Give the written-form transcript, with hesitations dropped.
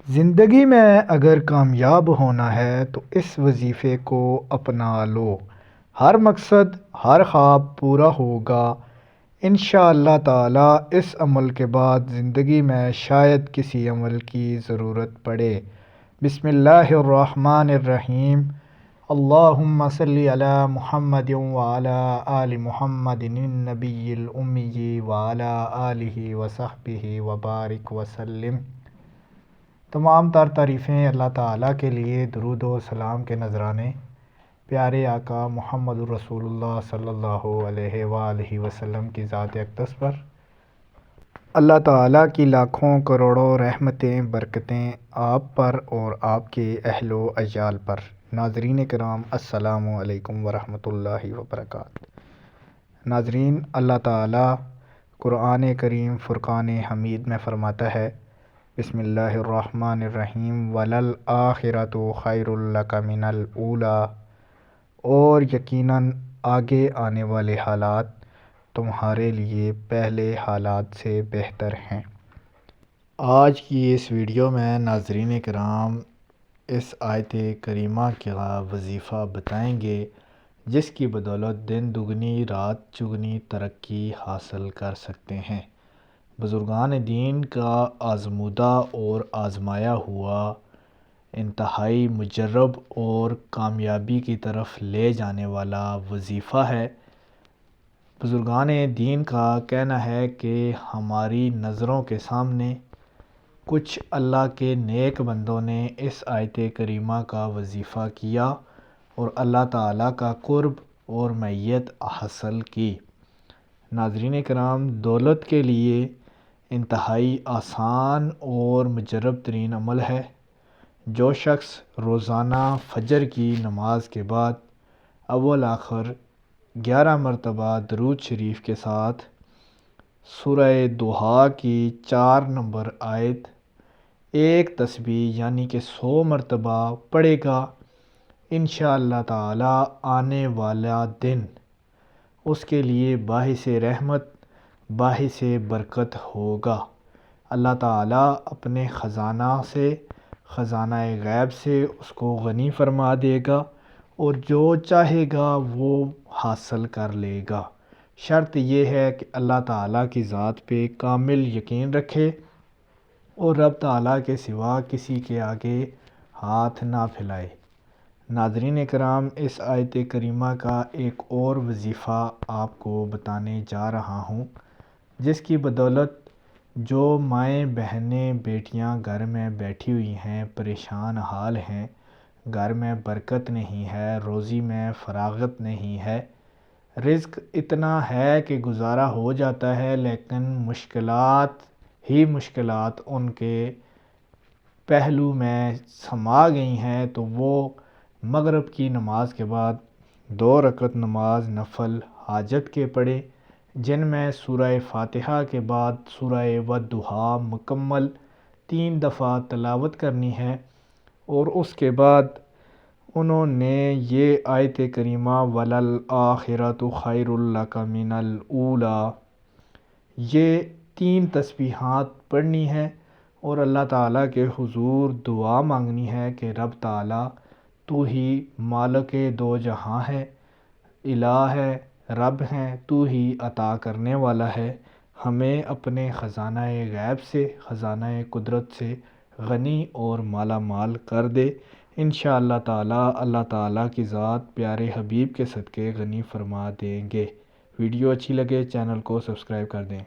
زندگی میں اگر کامیاب ہونا ہے تو اس وظیفے کو اپنا لو۔ ہر مقصد، ہر خواب پورا ہوگا انشاءاللہ تعالی۔ اس عمل کے بعد زندگی میں شاید کسی عمل کی ضرورت پڑے۔ بسم اللہ الرحمن الرحیم۔ اللہم صلی علی محمد وعلی آل محمد النبی الامی وعلی آلہ وصحبہ وبارک وسلم۔ تمام تر تعریفیں اللہ تعالیٰ کے لیے، درود و سلام کے نذرانے پیارے آقا محمد الرسول اللہ صلی اللہ علیہ وآلہ وسلم کی ذات اقدس پر۔ اللہ تعالیٰ کی لاکھوں کروڑوں رحمتیں برکتیں آپ پر اور آپ کے اہل و عیال پر۔ ناظرین کرام، السلام علیکم ورحمۃ اللہ وبرکاتہ۔ ناظرین، اللہ تعالیٰ قرآن کریم فرقان حمید میں فرماتا ہے، بسم اللہ الرحمن الرحیم، وَلَلْآخِرَةُ خَيْرٌ لَكَ مِنَ الْأُولَىٰ، اور یقیناً آگے آنے والے حالات تمہارے لیے پہلے حالات سے بہتر ہیں۔ آج کی اس ویڈیو میں ناظرین کرام اس آیت کریمہ کا وظیفہ بتائیں گے، جس کی بدولت دن دگنی رات چگنی ترقی حاصل کر سکتے ہیں۔ بزرگان دین کا آزمودہ اور آزمایا ہوا، انتہائی مجرب اور کامیابی کی طرف لے جانے والا وظیفہ ہے۔ بزرگان دین کا کہنا ہے کہ ہماری نظروں کے سامنے کچھ اللہ کے نیک بندوں نے اس آیت کریمہ کا وظیفہ کیا اور اللہ تعالیٰ کا قرب اور معیت حاصل کی۔ ناظرین کرام، دولت کے لیے انتہائی آسان اور مجرب ترین عمل ہے۔ جو شخص روزانہ فجر کی نماز کے بعد اول آخر 11 مرتبہ درود شریف کے ساتھ سورہ ضحیٰ کی 4 نمبر آیت ایک تسبیح یعنی کہ 100 مرتبہ پڑھے گا، انشاءاللہ تعالی آنے والا دن اس کے لیے باعث رحمت، باعث برکت ہوگا۔ اللہ تعالیٰ اپنے خزانہ غیب سے اس کو غنی فرما دے گا اور جو چاہے گا وہ حاصل کر لے گا۔ شرط یہ ہے کہ اللہ تعالیٰ کی ذات پہ کامل یقین رکھے اور رب تعالیٰ کے سوا کسی کے آگے ہاتھ نہ پھیلائے۔ ناظرین کرام، اس آیت کریمہ کا ایک اور وظیفہ آپ کو بتانے جا رہا ہوں، جس کی بدولت جو مائیں بہنیں بیٹیاں گھر میں بیٹھی ہوئی ہیں، پریشان حال ہیں، گھر میں برکت نہیں ہے، روزی میں فراغت نہیں ہے، رزق اتنا ہے کہ گزارا ہو جاتا ہے، لیکن مشکلات ہی مشکلات ان کے پہلو میں سما گئی ہیں، تو وہ مغرب کی نماز کے بعد 2 رکعت نماز نفل حاجت کے پڑھے، جن میں سورہ فاتحہ کے بعد سورہ والضحیٰ مکمل 3 دفعہ تلاوت کرنی ہے، اور اس کے بعد انہوں نے یہ آیت کریمہ وَلَلْآخِرَةُ خَيْرٌ لَكَ مِنَ الْأُولَىٰ یہ 3 تسبیحات پڑھنی ہے اور اللہ تعالیٰ کے حضور دعا مانگنی ہے کہ رب تعالیٰ تو ہی مالک دو جہاں ہے، الہ ہے، رب ہے، تو ہی عطا کرنے والا ہے، ہمیں اپنے خزانہ غیب سے، خزانہ قدرت سے غنی اور مالا مال کر دے۔ انشاءاللہ تعالیٰ اللہ تعالیٰ کی ذات پیارے حبیب کے صدقے غنی فرما دیں گے۔ ویڈیو اچھی لگے چینل کو سبسکرائب کر دیں۔